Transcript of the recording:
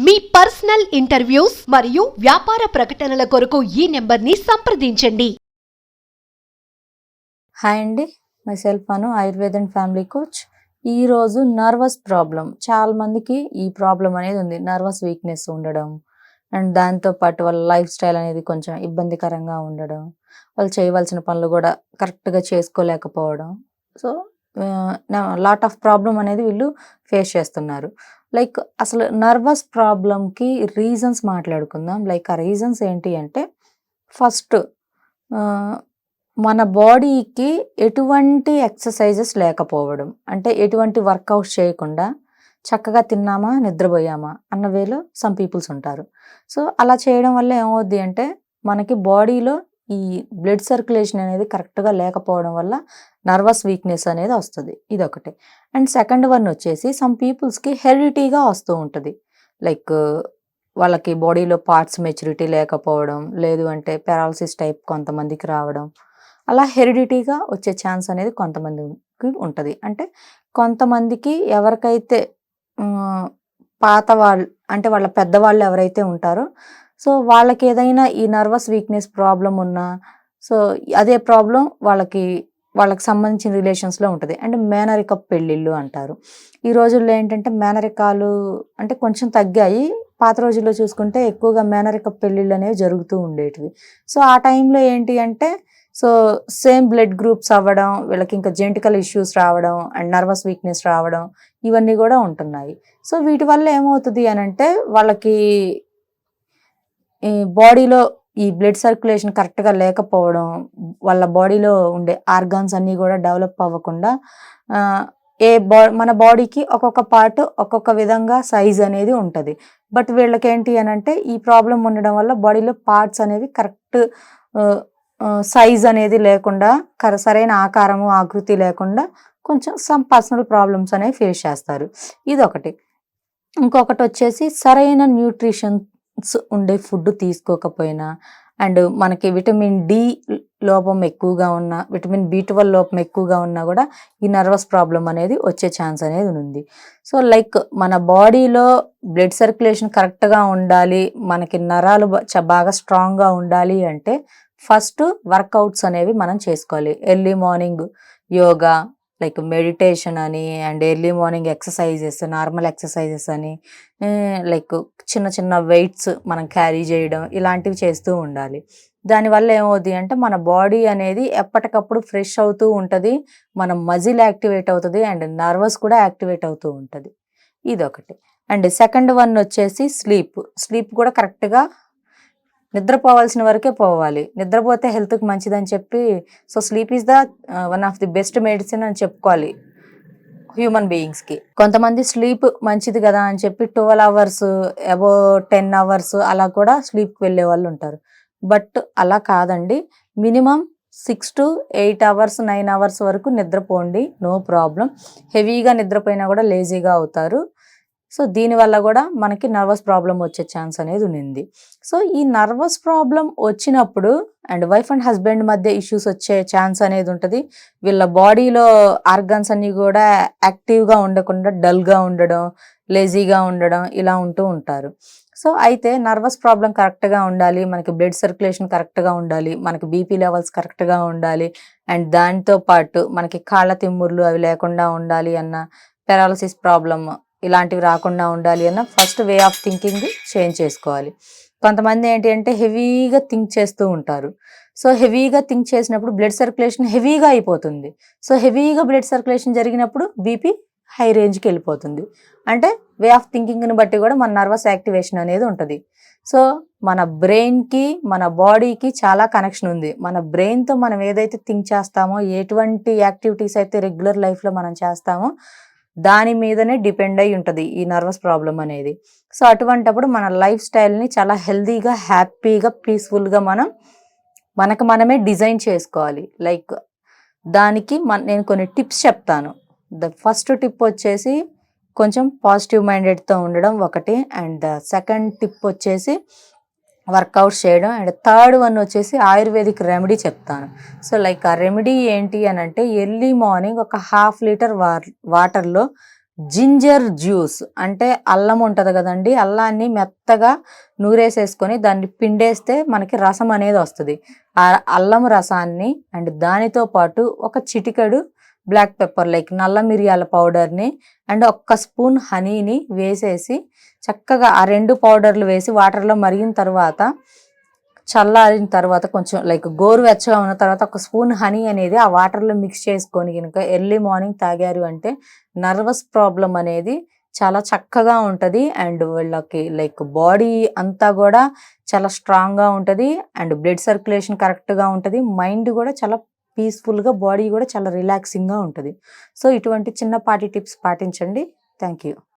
మీ personal interviews మరియు వ్యాపార ప్రకటనల కొరకు ఈ నెంబర్ని సంప్రదించండి. హాయ్ అండి, myself Anu, Ayurveda and family coach. ఈరోజు నర్వస్ ప్రాబ్లం చాలా మందికి ఈ ప్రాబ్లం అనేది ఉంది. నర్వస్ వీక్నెస్ ఉండడం అండ్ దాంతోపాటు వాళ్ళ లైఫ్ స్టైల్ అనేది కొంచెం ఇబ్బందికరంగా ఉండడం, వాళ్ళు చేయవలసిన పనులు కూడా కరెక్ట్గా చేసుకోలేకపోవడం. సో లాట్ ఆఫ్ ప్రాబ్లం అనేది వీళ్ళు ఫేస్ చేస్తున్నారు. లైక్ అసలు నర్వస్ ప్రాబ్లంకి రీజన్స్ మాట్లాడుకుందాం. లైక్ ఆ రీజన్స్ ఏంటి అంటే, ఫస్ట్ మన బాడీకి ఎటువంటి ఎక్సర్సైజెస్ లేకపోవడం, అంటే ఎటువంటి వర్కౌట్స్ చేయకుండా చక్కగా తిన్నామా నిద్రపోయామా అన్న వేలో సమ్ పీపుల్స్ ఉంటారు. సో అలా చేయడం వల్ల ఏమవుద్ది అంటే, మనకి బాడీలో ఈ బ్లడ్ సర్క్యులేషన్ అనేది కరెక్ట్గా లేకపోవడం వల్ల నర్వస్ వీక్నెస్ అనేది వస్తుంది. ఇదొకటి. అండ్ సెకండ్ వన్ వచ్చేసి సమ్ పీపుల్స్కి హెరిడిటీగా వస్తూ ఉంటుంది. లైక్ వాళ్ళకి బాడీలో పార్ట్స్ మెచ్యూరిటీ లేకపోవడం, లేదు అంటే పెరాలసిస్ టైప్ కొంతమందికి రావడం, అలా హెరిడిటీగా వచ్చే ఛాన్స్ అనేది కొంతమందికి ఉంటుంది. అంటే కొంతమందికి ఎవరికైతే పాత వాళ్ళు అంటే వాళ్ళ పెద్దవాళ్ళు ఎవరైతే ఉంటారో, సో వాళ్ళకి ఏదైనా ఈ నర్వస్ వీక్నెస్ ప్రాబ్లం ఉన్నా, సో అదే ప్రాబ్లం వాళ్ళకి సంబంధించిన రిలేషన్స్లో ఉంటుంది. అంటే మేనరిక పెళ్ళిళ్ళు అంటారు. ఈ రోజుల్లో ఏంటంటే మేనరికాలు అంటే కొంచెం తగ్గాయి. పాత రోజుల్లో చూసుకుంటే ఎక్కువగా మేనరిక పెళ్ళిళ్ళు అనేవి జరుగుతూ ఉండేటివి. సో ఆ టైంలో ఏంటి అంటే, సో సేమ్ బ్లడ్ గ్రూప్స్ అవ్వడం, వీళ్ళకి ఇంకా జెనెటికల్ ఇష్యూస్ రావడం అండ్ నర్వస్ వీక్నెస్ రావడం, ఇవన్నీ కూడా ఉంటున్నాయి. సో వీటి వల్ల ఏమవుతుంది అని అంటే, వాళ్ళకి ఈ బాడీలో ఈ బ్లడ్ సర్క్యులేషన్ కరెక్ట్గా లేకపోవడం, వాళ్ళ బాడీలో ఉండే ఆర్గాన్స్ అన్నీ కూడా డెవలప్ అవ్వకుండా, మన బాడీకి ఒక్కొక్క పార్ట్ ఒక్కొక్క విధంగా సైజ్ అనేది ఉంటుంది. బట్ వీళ్ళకి ఏంటి అని అంటే, ఈ ప్రాబ్లం ఉండడం వల్ల బాడీలో పార్ట్స్ అనేవి కరెక్ట్ సైజ్ అనేది లేకుండా, సరైన ఆకారము ఆకృతి లేకుండా కొంచెం సమ్ పర్సనల్ ప్రాబ్లమ్స్ అనేవి ఫేస్ చేస్తారు. ఇదొకటి. ఇంకొకటి వచ్చేసి సరైన న్యూట్రిషన్స్ ఉండే ఫుడ్ తీసుకోకపోయినా, అండ్ మనకి విటమిన్ డి లోపం ఎక్కువగా ఉన్న, విటమిన్ B12 లోపం ఎక్కువగా ఉన్నా కూడా ఈ నర్వస్ ప్రాబ్లం అనేది వచ్చే ఛాన్స్ అనేది ఉంది. సో లైక్ మన బాడీలో బ్లడ్ సర్క్యులేషన్ కరెక్ట్గా ఉండాలి, మనకి నరాలు బాగా స్ట్రాంగ్గా ఉండాలి అంటే ఫస్ట్ వర్కౌట్స్ అనేవి మనం చేసుకోవాలి. Early morning yoga, like meditation అని, and early morning exercises, normal exercises అని, లైక్ చిన్న చిన్న వెయిట్స్ మనం క్యారీ చేయడం, ఇలాంటివి చేస్తూ ఉండాలి. దానివల్ల ఏమవుతుంది అంటే, మన బాడీ అనేది ఎప్పటికప్పుడు ఫ్రెష్ అవుతూ ఉంటుంది, మన మజిల్ యాక్టివేట్ అవుతుంది అండ్ నర్వస్ కూడా యాక్టివేట్ అవుతూ ఉంటుంది. ఇదొకటి. అండ్ సెకండ్ వన్ వచ్చేసి స్లీప్ కూడా కరెక్ట్గా నిద్రపోవాల్సిన వరకే పోవాలి. నిద్రపోతే హెల్త్కి మంచిదని చెప్పి, so sleep is the one of the best medicine అని చెప్పుకోవాలి హ్యూమన్ బీయింగ్స్కి. కొంతమంది స్లీప్ మంచిది కదా అని చెప్పి 12 అవర్స్ అబౌవ్ 10 అవర్స్ అలా కూడా స్లీప్కి వెళ్ళే వాళ్ళు ఉంటారు. బట్ అలా కాదండి. మినిమం 6 to 8 అవర్స్ 9 అవర్స్ వరకు నిద్రపోండి, నో ప్రాబ్లం. హెవీగా నిద్రపోయినా కూడా లేజీగా అవుతారు. సో దీనివల్ల కూడా మనకి నర్వస్ ప్రాబ్లం వచ్చే ఛాన్స్ అనేది ఉంది. సో ఈ నర్వస్ ప్రాబ్లం వచ్చినప్పుడు అండ్ వైఫ్ అండ్ హస్బెండ్ మధ్య ఇష్యూస్ వచ్చే ఛాన్స్ అనేది ఉంటుంది. వీళ్ళ బాడీలో ఆర్గాన్స్ అన్నీ కూడా యాక్టివ్గా ఉండకుండా డల్గా ఉండడం, లేజీగా ఉండడం, ఇలా ఉంటూ ఉంటారు. సో అయితే నర్వస్ ప్రాబ్లం కరెక్ట్గా ఉండాలి, మనకి బ్లడ్ సర్క్యులేషన్ కరెక్ట్గా ఉండాలి, మనకి BP లెవెల్స్ కరెక్ట్గా ఉండాలి, అండ్ దాంతో పాటు మనకి కాళ్ళ తిమ్ముర్లు అవి లేకుండా ఉండాలి అన్న, పెరాలసిస్ ప్రాబ్లమ్ ఇలాంటివి రాకుండా ఉండాలి అన్న first way of thinking change చేసుకోవాలి. కొంతమంది ఏంటి అంటే హెవీగా థింక్ చేస్తూ ఉంటారు. సో హెవీగా థింక్ చేసినప్పుడు బ్లడ్ సర్క్యులేషన్ హెవీగా అయిపోతుంది. సో హెవీగా బ్లడ్ సర్క్యులేషన్ జరిగినప్పుడు BP హై రేంజ్కి వెళ్ళిపోతుంది. అంటే వే ఆఫ్ థింకింగ్ని బట్టి కూడా మన నర్వస్ యాక్టివేషన్ అనేది ఉంటుంది. సో మన బ్రెయిన్కి మన బాడీకి చాలా కనెక్షన్ ఉంది. మన బ్రెయిన్తో మనం ఏదైతే థింక్ చేస్తామో, ఎటువంటి యాక్టివిటీస్ అయితే రెగ్యులర్ లైఫ్లో మనం చేస్తామో దాని మీదనే డిపెండ్ అయి ఉంటుంది ఈ నర్వస్ ప్రాబ్లం అనేది. సో అటువంటప్పుడు మన లైఫ్ స్టైల్ని చాలా హెల్తీగా, హ్యాపీగా, పీస్ఫుల్గా మనకు మనమే డిజైన్ చేసుకోవాలి. లైక్ దానికి నేను కొన్ని టిప్స్ చెప్తాను. ద ఫస్ట్ టిప్ వచ్చేసి కొంచెం పాజిటివ్ మైండెడ్తో ఉండడం ఒకటి, అండ్ ద సెకండ్ టిప్ వచ్చేసి వర్కౌట్స్ చేయడం, అండ్ థర్డ్ వన్ వచ్చేసి ఆయుర్వేదిక్ రెమెడీ చెప్తాను. సో లైక్ ఆ రెమెడీ ఏంటి అని అంటే, ఎర్లీ మార్నింగ్ ఒక 1/2 లీటర్ వాటర్లో జింజర్ జ్యూస్ అంటే అల్లం ఉంటుంది కదండి, అల్లాన్ని మెత్తగా నూరేసేసుకొని దాన్ని పిండేస్తే మనకి రసం అనేది వస్తుంది. ఆ అల్లం రసాన్ని అండ్ దానితో పాటు ఒక చిటికెడు బ్లాక్ పెప్పర్ లైక్ నల్ల మిరియాల పౌడర్ని అండ్ ఒక్క స్పూన్ హనీని వేసేసి చక్కగా ఆ 2 పౌడర్లు వేసి వాటర్లో మరిగిన తర్వాత చల్లారిన తర్వాత కొంచెం లైక్ గోరువెచ్చగా ఉన్న తర్వాత ఒక స్పూన్ హనీ అనేది ఆ వాటర్లో మిక్స్ చేసుకొని కనుక ఎర్లీ మార్నింగ్ తాగారు అంటే నర్వస్ ప్రాబ్లం అనేది చాలా చక్కగా ఉంటుంది అండ్ వీళ్ళకి లైక్ బాడీ అంతా కూడా చాలా స్ట్రాంగ్గా ఉంటుంది అండ్ బ్లడ్ సర్క్యులేషన్ కరెక్ట్గా ఉంటుంది, మైండ్ కూడా చాలా పీస్ఫుల్గా, బాడీ కూడా చాలా రిలాక్సింగ్గా ఉంటుంది. సో ఇటువంటి చిన్నపాటి టిప్స్ పాటించండి. Thank you.